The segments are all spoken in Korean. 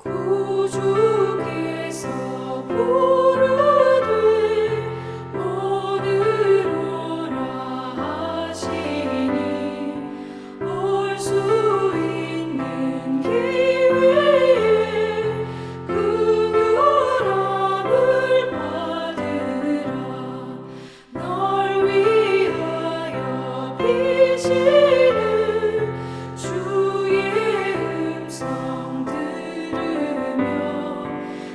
구주께서 부르되 오늘 오라 하시니 올 수 있는 기회에 긍휼함을 받으라. 널 위하여 비치는 주의 음성 들으며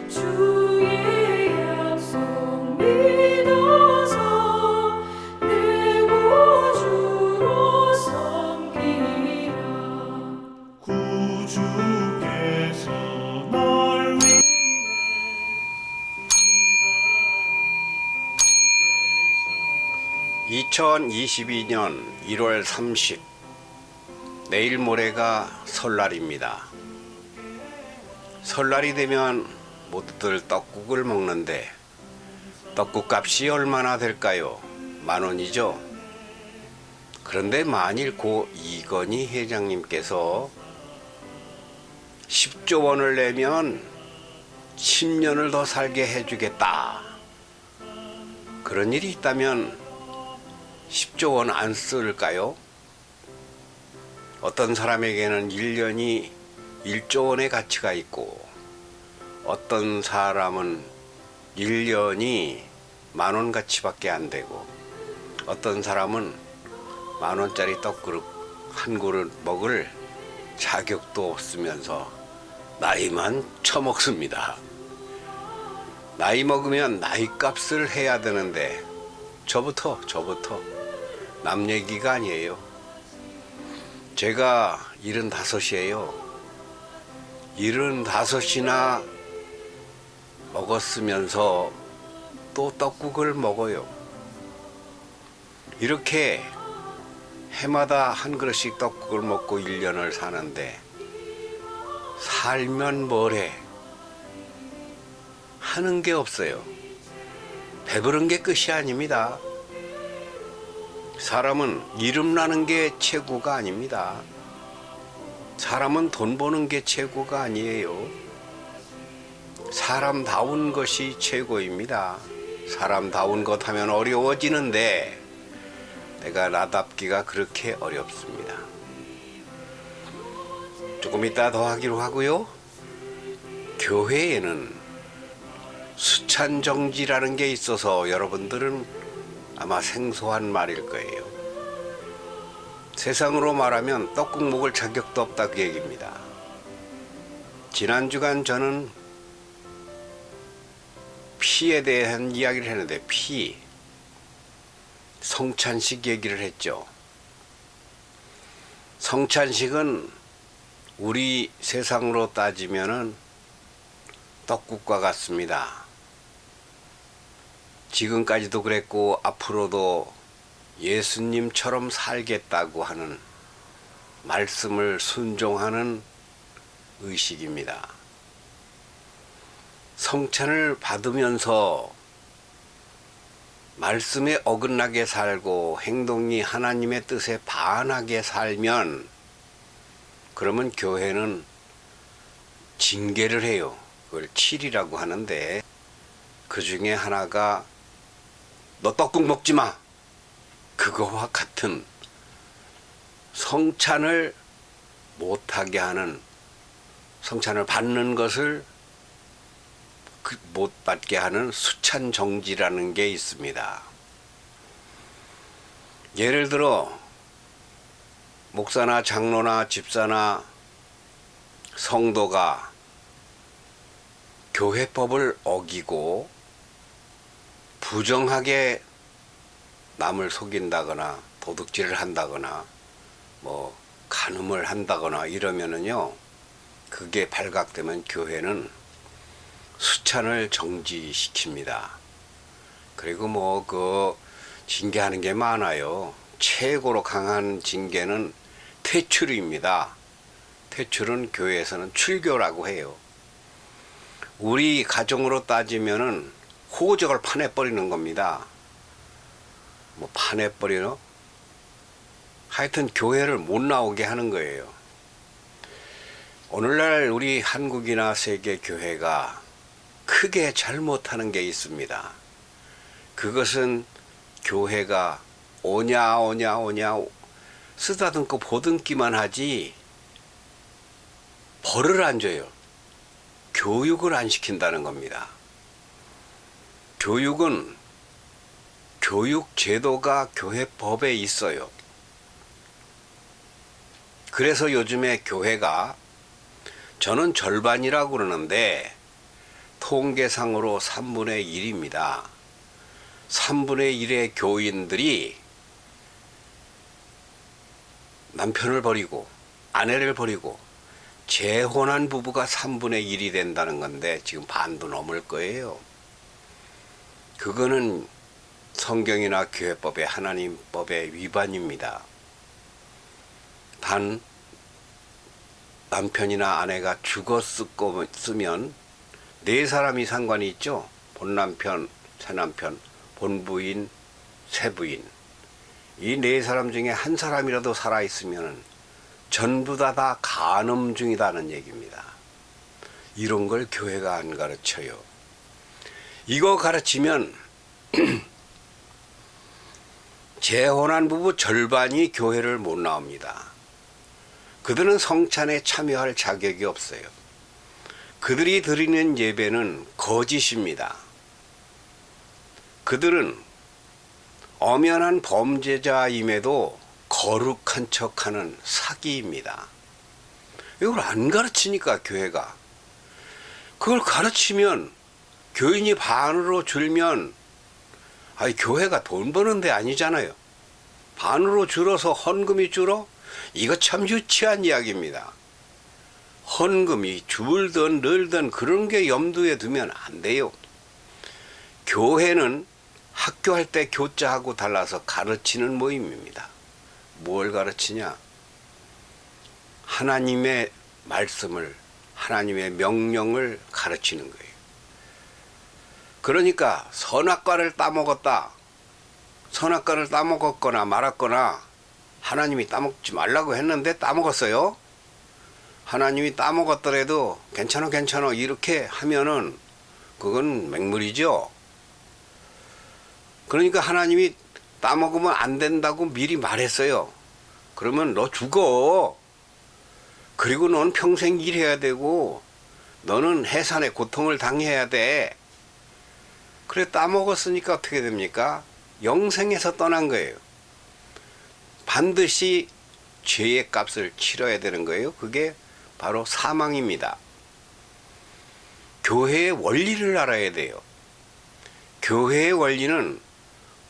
주의 약속 믿어서 내 구주로 섬기라. 구주께서 널 위해 2022년 1월 30, 내일 모레가 설날입니다. 설날이 되면 모두들 떡국을 먹는데 떡국 값이 얼마나 될까요? 10,000원이죠. 그런데 만일 고 이건희 회장님께서 10조 원을 내면 10년을 더 살게 해주겠다, 그런 일이 있다면 10조 원 안 쓸까요? 어떤 사람에게는 1년이 1조 원의 가치가 있고 어떤 사람은 1년이 10,000원 가치밖에 안 되고 어떤 사람은 10,000원짜리 떡그릇 한 그릇 먹을 자격도 없으면서 나이만 처먹습니다. 나이 먹으면 나이 값을 해야 되는데 저부터 남 얘기가 아니에요. 제가 75이에요. 75이나 먹었으면서 또 떡국을 먹어요. 이렇게 해마다 한 그릇씩 떡국을 먹고 1년을 사는데 살면 뭐래? 하는 게 없어요. 배부른 게 끝이 아닙니다. 사람은 이름 나는 게 최고가 아닙니다. 사람은 돈 버는 게 최고가 아니에요. 사람다운 것이 최고입니다. 사람다운 것 하면 어려워지는데 내가 나답기가 그렇게 어렵습니다. 조금 이따 더 하기로 하고요. 교회에는 수찬정지라는 게 있어서 여러분들은 아마 생소한 말일 거예요. 세상으로 말하면 떡국 먹을 자격도 없다, 그 얘기입니다. 지난주간 저는 피에 대한 이야기를 했는데 성찬식 얘기를 했죠. 성찬식은 우리 세상으로 따지면은 떡국과 같습니다. 지금까지도 그랬고 앞으로도 예수님처럼 살겠다고 하는 말씀을 순종하는 의식입니다. 성찬을 받으면서 말씀에 어긋나게 살고 행동이 하나님의 뜻에 반하게 살면 그러면 교회는 징계를 해요. 그걸 칠이라고 하는데 그 중에 하나가 너 떡국 먹지 마, 그거와 같은 성찬을 못하게 하는, 성찬을 받는 것을 못 받게 하는 수찬정지라는 게 있습니다. 예를 들어 목사나 장로나 집사나 성도가 교회법을 어기고 부정하게 남을 속인다거나 도둑질을 한다거나 뭐 간음을 한다거나 이러면은요, 그게 발각되면 교회는 수찬을 정지시킵니다. 그리고 뭐 그 징계하는 게 많아요. 최고로 강한 징계는 퇴출입니다. 퇴출은 교회에서는 출교라고 해요. 우리 가정으로 따지면은 호적을 파내버리는 겁니다. 뭐 파내버리노? 하여튼 교회를 못 나오게 하는 거예요. 오늘날 우리 한국이나 세계 교회가 크게 잘못하는 게 있습니다. 그것은 교회가 오냐 쓰다듬고 보듬기만 하지 벌을 안 줘요. 교육을 안 시킨다는 겁니다. 교육은 교육 제도가 교회법에 있어요. 그래서 요즘에 교회가 저는 절반이라고 그러는데 통계상으로 3분의 1입니다. 3분의 1의 교인들이 남편을 버리고 아내를 버리고 재혼한 부부가 3분의 1이 된다는 건데 지금 반도 넘을 거예요. 그거는 성경이나 교회법의 하나님법의 위반입니다. 단 남편이나 아내가 죽었으면 네 사람이 상관이 있죠. 본남편, 새남편, 본부인, 새부인. 이 네 사람 중에 한 사람이라도 살아있으면 전부 다 간음 중이다는 얘기입니다. 이런 걸 교회가 안 가르쳐요. 이거 가르치면 재혼한 부부 절반이 교회를 못 나옵니다. 그들은 성찬에 참여할 자격이 없어요. 그들이 드리는 예배는 거짓입니다. 그들은 엄연한 범죄자임에도 거룩한 척하는 사기입니다. 이걸 안 가르치니까 교회가. 그걸 가르치면 교인이 반으로 줄면 교회가 돈 버는 데 아니잖아요. 반으로 줄어서 헌금이 줄어? 이거 참 유치한 이야기입니다. 헌금이 줄든 늘든 그런 게 염두에 두면 안 돼요. 교회는 학교할 때 교자하고 달라서 가르치는 모임입니다. 뭘 가르치냐? 하나님의 말씀을, 하나님의 명령을 가르치는 거예요. 그러니까 선악과를 따먹었다. 선악과를 따먹었거나 말았거나 하나님이 따먹지 말라고 했는데 따먹었어요. 하나님이 따먹었더라도 괜찮아 이렇게 하면은 그건 맹물이죠. 그러니까 하나님이 따먹으면 안 된다고 미리 말했어요. 그러면 너 죽어. 그리고 넌 평생 일해야 되고 너는 해산의 고통을 당해야 돼. 그래 따먹었으니까 어떻게 됩니까? 영생에서 떠난 거예요. 반드시 죄의 값을 치러야 되는 거예요. 그게 바로 사망입니다. 교회의 원리를 알아야 돼요. 교회의 원리는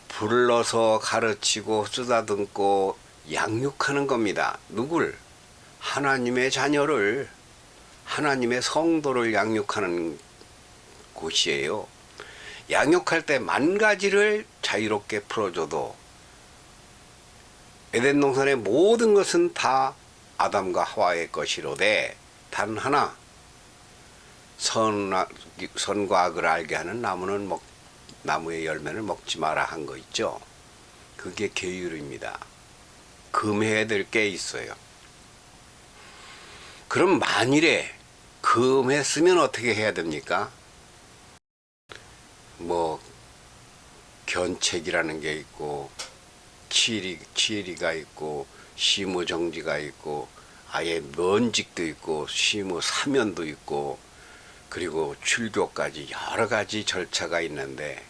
불러서 가르치고 쓰다듬고 양육하는 겁니다. 누굴? 하나님의 자녀를, 하나님의 성도를 양육하는 곳이에요. 양육할 때 만 가지를 자유롭게 풀어줘도 에덴 동산의 모든 것은 다 아담과 하와의 것이로되 단 하나 선과 악을 알게 하는 나무의 열매를 먹지 마라 한 거 있죠. 그게 계율입니다. 금해야 될 게 있어요. 그럼 만일에 금했으면 어떻게 해야 됩니까? 견책이라는 게 있고 치리가 있고 시무정지가 있고 아예 면직도 있고 시무 사면도 있고 그리고 출교까지 여러 가지 절차가 있는데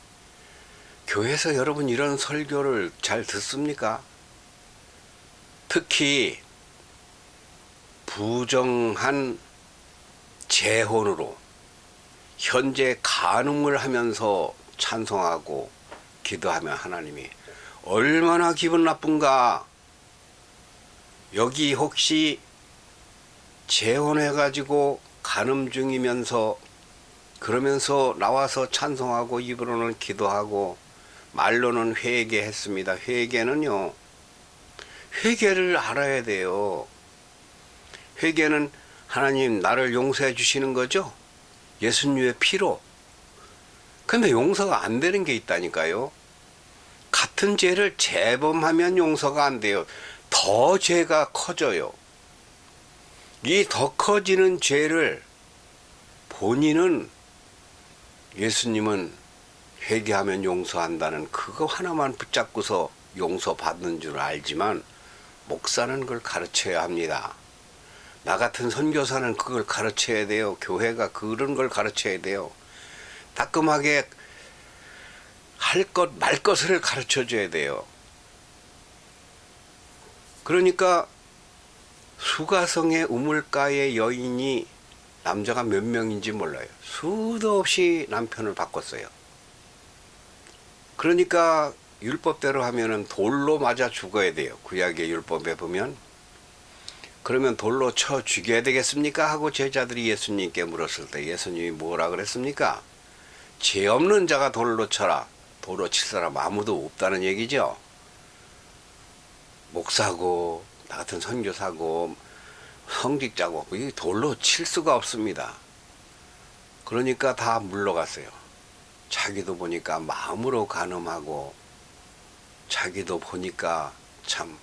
교회에서 여러분 이런 설교를 잘 듣습니까? 특히 부정한 재혼으로 현재 간음을 하면서 찬송하고 기도하면 하나님이 얼마나 기분 나쁜가. 여기 혹시 재혼해가지고 간음 중이면서 그러면서 나와서 찬송하고 입으로는 기도하고 말로는 회개했습니다. 회개는요, 회개를 알아야 돼요. 회개는 하나님 나를 용서해 주시는 거죠. 예수님의 피로. 근데 용서가 안 되는 게 있다니까요. 같은 죄를 재범하면 용서가 안 돼요. 더 죄가 커져요. 이 더 커지는 죄를 본인은 예수님은 회개하면 용서한다는 그거 하나만 붙잡고서 용서받는 줄 알지만 목사는 그걸 가르쳐야 합니다. 나 같은 선교사는 그걸 가르쳐야 돼요. 교회가 그런 걸 가르쳐야 돼요. 따끔하게 할 것 말 것을 가르쳐 줘야 돼요. 그러니까 수가성의 우물가의 여인이 남자가 몇 명인지 몰라요. 수도 없이 남편을 바꿨어요. 그러니까 율법대로 하면은 돌로 맞아 죽어야 돼요. 구약의 율법에 보면. 그러면 돌로 쳐 죽여야 되겠습니까? 하고 제자들이 예수님께 물었을 때 예수님이 뭐라 그랬습니까? 죄 없는 자가 돌로 쳐라. 돌로 칠 사람 아무도 없다는 얘기죠. 목사고 나 같은 선교사고 성직자고 이 돌로 칠 수가 없습니다. 그러니까 다 물러갔어요. 자기도 보니까 마음으로 간음하고 자기도 보니까 참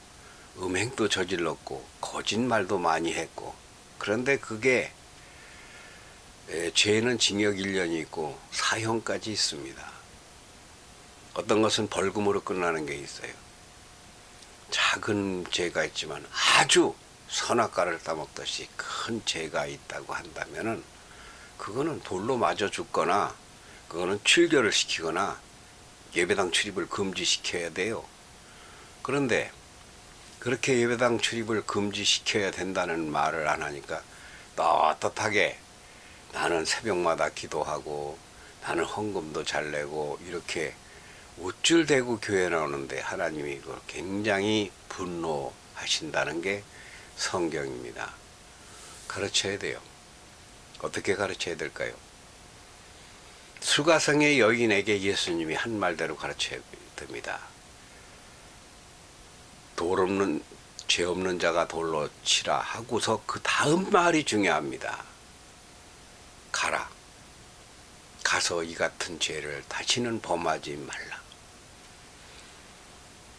음행도 저질렀고 거짓말도 많이 했고 그런데 그게 죄는 징역 1년이 있고 사형까지 있습니다. 어떤 것은 벌금으로 끝나는 게 있어요. 작은 죄가 있지만 아주 선악과를 따먹듯이 큰 죄가 있다고 한다면은 그거는 돌로 맞아 죽거나 그거는 출교를 시키거나 예배당 출입을 금지시켜야 돼요. 그런데 그렇게 예배당 출입을 금지시켜야 된다는 말을 안 하니까 떳떳하게 나는 새벽마다 기도하고 나는 헌금도 잘 내고 이렇게 우쭐대고 교회 나오는데 하나님이 그걸 굉장히 분노하신다는 게 성경입니다. 가르쳐야 돼요. 어떻게 가르쳐야 될까요? 수가성의 여인에게 예수님이 한 말대로 가르쳐야 됩니다. 죄 없는 자가 돌로 치라 하고서 그 다음 말이 중요합니다. 가라. 가서 이 같은 죄를 다시는 범하지 말라.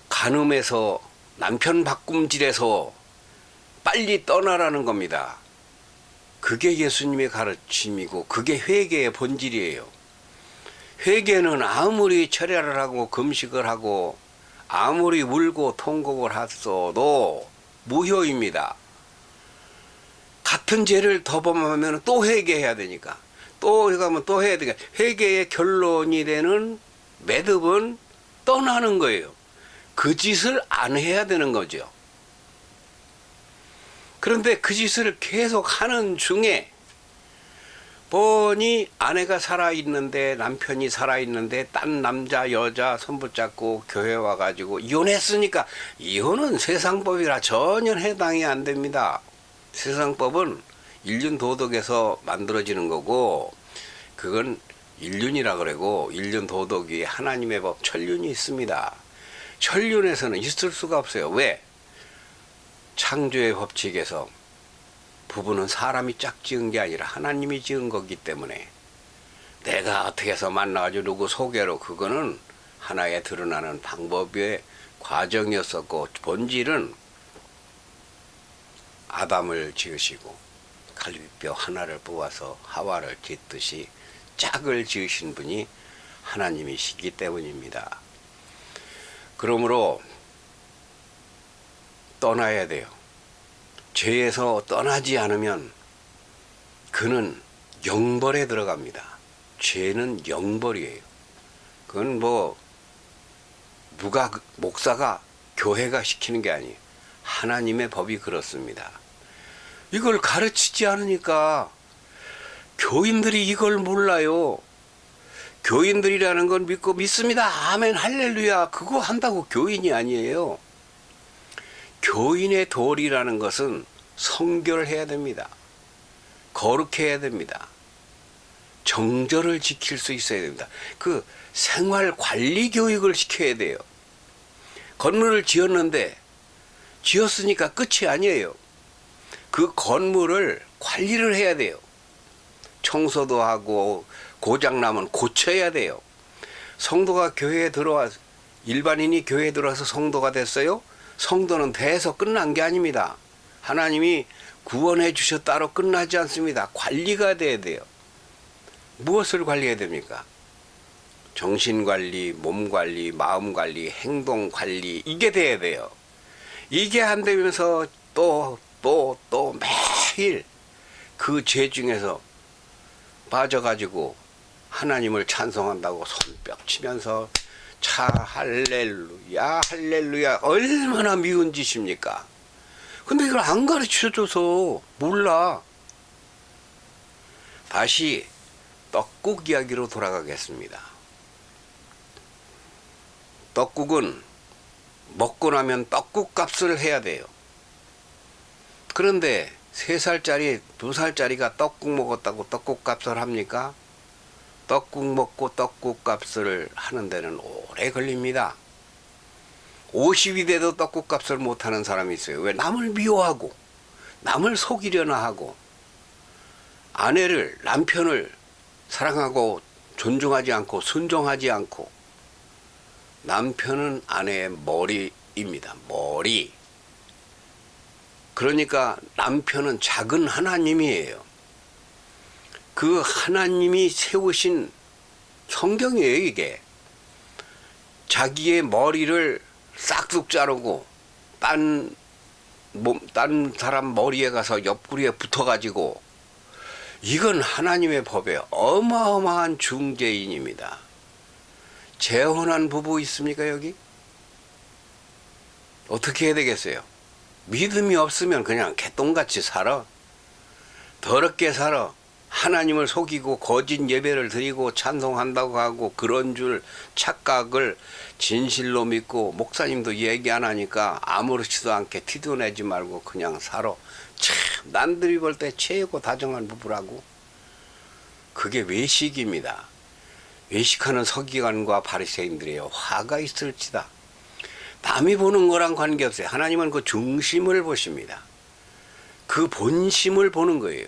간음에서 남편 바꿈질에서 빨리 떠나라는 겁니다. 그게 예수님의 가르침이고 그게 회개의 본질이에요. 회개는 아무리 철야를 하고 금식을 하고 아무리 울고 통곡을 했어도 무효입니다. 같은 죄를 더 범하면 또 회개해야 되니까 또 해가면 또 해야 되니까 회개의 결론이 되는 매듭은 떠나는 거예요. 그 짓을 안 해야 되는 거죠. 그런데 그 짓을 계속 하는 중에 뻔히 아내가 살아있는데 남편이 살아있는데 딴 남자 여자 손붙잡고 교회 와가지고 이혼했으니까 이혼은 세상법이라 전혀 해당이 안 됩니다. 세상법은 일륜도덕에서 만들어지는 거고 그건 일륜이라 그러고 일륜도덕 위에 하나님의 법 천륜이 있습니다. 천륜에서는 있을 수가 없어요. 왜? 창조의 법칙에서 부부는 사람이 짝 지은 게 아니라 하나님이 지은 거기 때문에 내가 어떻게 해서 만나가지고 누구 소개로 그거는 하나의 드러나는 방법의 과정이었었고 본질은 아담을 지으시고 갈비뼈 하나를 뽑아서 하와를 짓듯이 짝을 지으신 분이 하나님이시기 때문입니다. 그러므로 떠나야 돼요. 죄에서 떠나지 않으면 그는 영벌에 들어갑니다. 죄는 영벌이에요. 그건 누가 목사가 교회가 시키는 게 아니에요. 하나님의 법이 그렇습니다. 이걸 가르치지 않으니까 교인들이 이걸 몰라요. 교인들이라는 건 믿고 믿습니다. 아멘 할렐루야. 그거 한다고 교인이 아니에요. 교인의 도리라는 것은 성결을 해야 됩니다. 거룩해야 됩니다. 정절을 지킬 수 있어야 됩니다. 그 생활 관리 교육을 시켜야 돼요. 건물을 지었으니까 끝이 아니에요. 그 건물을 관리를 해야 돼요. 청소도 하고 고장나면 고쳐야 돼요. 성도가 교회에 일반인이 교회에 들어와서 성도가 됐어요? 성도는 돼서 끝난 게 아닙니다. 하나님이 구원해 주셨다로 끝나지 않습니다. 관리가 돼야 돼요. 무엇을 관리해야 됩니까? 정신관리, 몸관리, 마음관리, 행동관리, 이게 돼야 돼요. 이게 안 되면서 또 매일 그 죄 중에서 빠져가지고 하나님을 찬송한다고 손뼉 치면서 차 할렐루야 할렐루야 얼마나 미운 짓입니까? 근데 이걸 안 가르쳐줘서 몰라. 다시 떡국 이야기로 돌아가겠습니다. 떡국은 먹고 나면 떡국 값을 해야 돼요. 그런데 3살짜리, 2살짜리가 떡국 먹었다고 떡국 값을 합니까? 떡국 먹고 떡국 값을 하는 데는 오래 걸립니다. 50이 돼도 떡국 값을 못하는 사람이 있어요. 왜? 남을 미워하고 남을 속이려나 하고 아내를, 남편을 사랑하고 존중하지 않고 순종하지 않고. 남편은 아내의 머리입니다. 머리. 그러니까 남편은 작은 하나님이에요. 그 하나님이 세우신 성경이에요, 이게. 자기의 머리를 싹둑 자르고 딴 사람 머리에 가서 옆구리에 붙어가지고, 이건 하나님의 법에 어마어마한 중죄인입니다. 재혼한 부부 있습니까, 여기? 어떻게 해야 되겠어요? 믿음이 없으면 그냥 개똥같이 살아. 더럽게 살아. 하나님을 속이고 거짓 예배를 드리고 찬송한다고 하고 그런 줄 착각을 진실로 믿고, 목사님도 얘기 안 하니까 아무렇지도 않게 티도 내지 말고 그냥 살아. 참 남들이 볼 때 최고 다정한 부부라고. 그게 외식입니다. 외식하는 서기관과 바리새인들이에요. 화가 있을지다. 남이 보는 거랑 관계없어요. 하나님은 그 중심을 보십니다. 그 본심을 보는 거예요.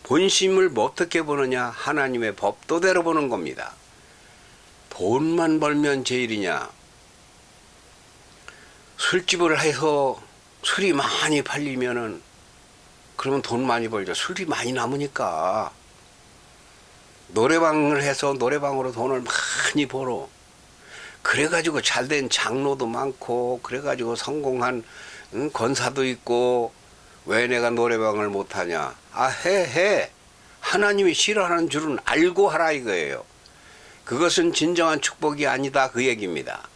본심을 뭐 어떻게 보느냐? 하나님의 법도대로 보는 겁니다. 돈만 벌면 제일이냐? 술집을 해서 술이 많이 팔리면은 그러면 돈 많이 벌죠. 술이 많이 남으니까. 노래방을 해서 노래방으로 돈을 많이 벌어. 그래가지고 잘된 장로도 많고, 그래가지고 성공한 권사도 있고. 왜 내가 노래방을 못하냐? 아, 해. 하나님이 싫어하는 줄은 알고 하라 이거예요. 그것은 진정한 축복이 아니다, 그 얘기입니다.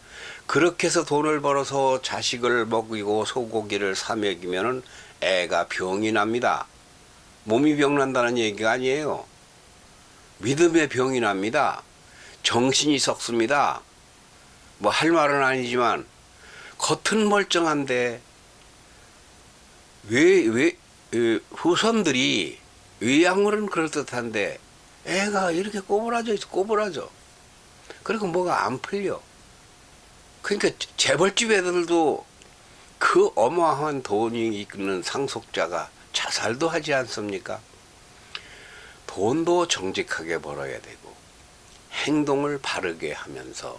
그렇게 해서 돈을 벌어서 자식을 먹이고 소고기를 사 먹이면은 애가 병이 납니다. 몸이 병난다는 얘기가 아니에요. 믿음의 병이 납니다. 정신이 썩습니다. 뭐 할 말은 아니지만 겉은 멀쩡한데 후손들이 외양물은 그럴듯한데 애가 이렇게 꼬부라져. 그리고 뭐가 안 풀려. 그러니까 재벌집 애들도 그 어마어마한 돈이 있는 상속자가 자살도 하지 않습니까? 돈도 정직하게 벌어야 되고 행동을 바르게 하면서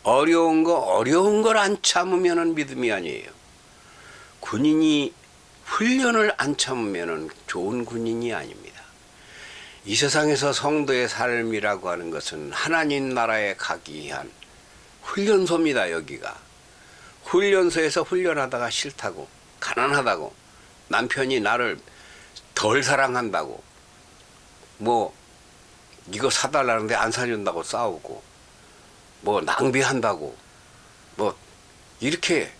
어려운 걸 안 참으면은 믿음이 아니에요. 군인이 훈련을 안 참으면은 좋은 군인이 아닙니다. 이 세상에서 성도의 삶이라고 하는 것은 하나님 나라에 가기 위한 훈련소입니다. 여기가 훈련소에서 훈련하다가 싫다고, 가난하다고, 남편이 나를 덜 사랑한다고, 뭐 이거 사달라는데 안 사준다고 싸우고, 뭐 낭비한다고, 뭐 이렇게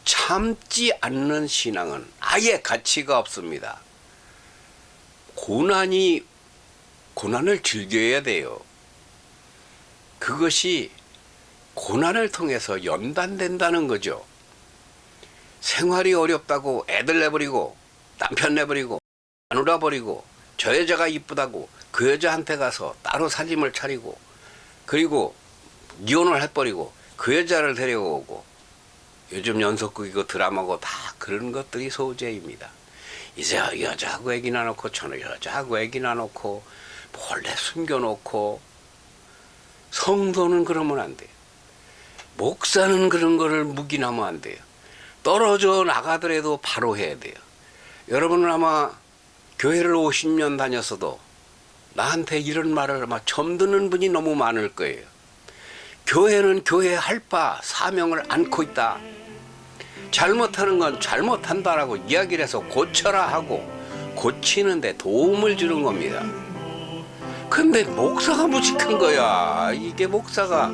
참지 않는 신앙은 아예 가치가 없습니다. 고난을 즐겨야 돼요. 그것이 고난을 통해서 연단된다는 거죠. 생활이 어렵다고 애들 내버리고 남편 내버리고 마누라 버리고 저 여자가 이쁘다고 그 여자한테 가서 따로 살림을 차리고, 그리고 이혼을 해버리고 그 여자를 데려오고, 요즘 연속극이고 드라마고 다 그런 것들이 소재입니다. 이제 여자하고 애기 나놓고 저는 여자하고 애기 나놓고 몰래 숨겨놓고. 성도는 그러면 안 돼요. 목사는 그런 거를 묵인하면 안 돼요. 떨어져 나가더라도 바로 해야 돼요. 여러분은 아마 교회를 50년 다녔어도 나한테 이런 말을 아마 처음 듣는 분이 너무 많을 거예요. 교회는 교회 할 바 사명을 안고 있다. 잘못하는 건 잘못한다라고 이야기를 해서 고쳐라 하고 고치는데 도움을 주는 겁니다. 근데 목사가 무식한 거야. 이게 목사가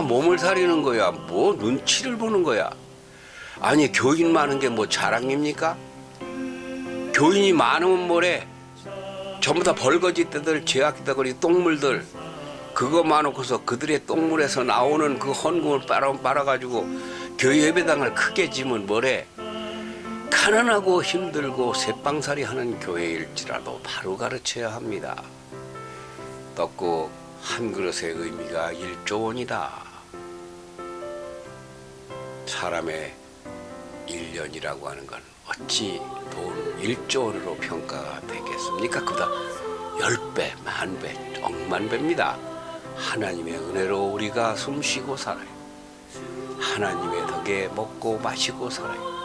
몸을 사리는 거야. 뭐 눈치를 보는 거야. 아니 교인 많은 게 뭐 자랑입니까? 교인이 많으면 뭐래? 전부 다 벌거지들, 죄악덩어리, 똥물들 그거 많고서 그들의 똥물에서 나오는 그 헌금을 빨아가지고 교회 예배당을 크게 지면 뭐래? 가난하고 힘들고 쇠빵살이 하는 교회일지라도 바로 가르쳐야 합니다. 떡국 한 그릇의 의미가 1조 원이다. 사람의 1년이라고 하는 건 어찌 돈 1조 원으로 평가가 되겠습니까? 그보다 10배, 만배, 억만배입니다. 하나님의 은혜로 우리가 숨쉬고 살아요. 하나님의 덕에 먹고 마시고 살아요.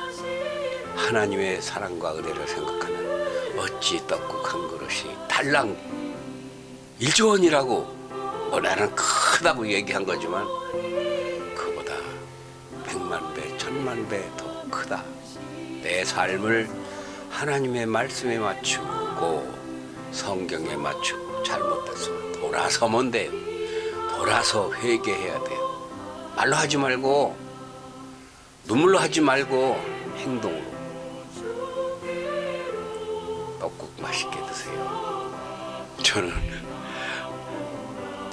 하나님의 사랑과 은혜를 생각하면 어찌 떡국 한 그릇이 달랑 1조 원이라고 뭐 나는 크다고 얘기한 거지만 그보다 100만 배, 1000만 배 더 크다. 내 삶을 하나님의 말씀에 맞추고 성경에 맞추고 잘못됐으면 돌아서면 돼요. 돌아서 회개해야 돼요. 말로 하지 말고 눈물로 하지 말고 행동으로. 떡국 맛있게 드세요. 저는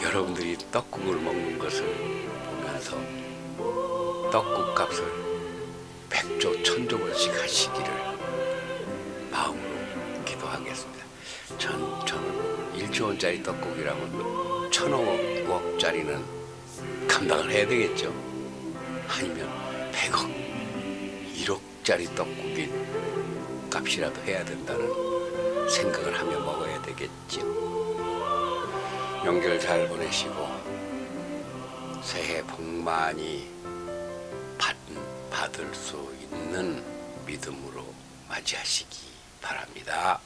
여러분들이 떡국을 먹는 것을 보면서 떡국 값을 100조, 1000조씩 하시기를 마음으로 기도하겠습니다. 저는 1조 원짜리 떡국이라면 1000억짜리는 감당을 해야 되겠죠. 아니면 100억, 1억짜리 떡국이 값이라도 해야 된다는 생각을 하며 먹어야 되겠죠. 명절 잘 보내시고 새해 복 많이 받을 수 있는 믿음으로 맞이하시기 바랍니다.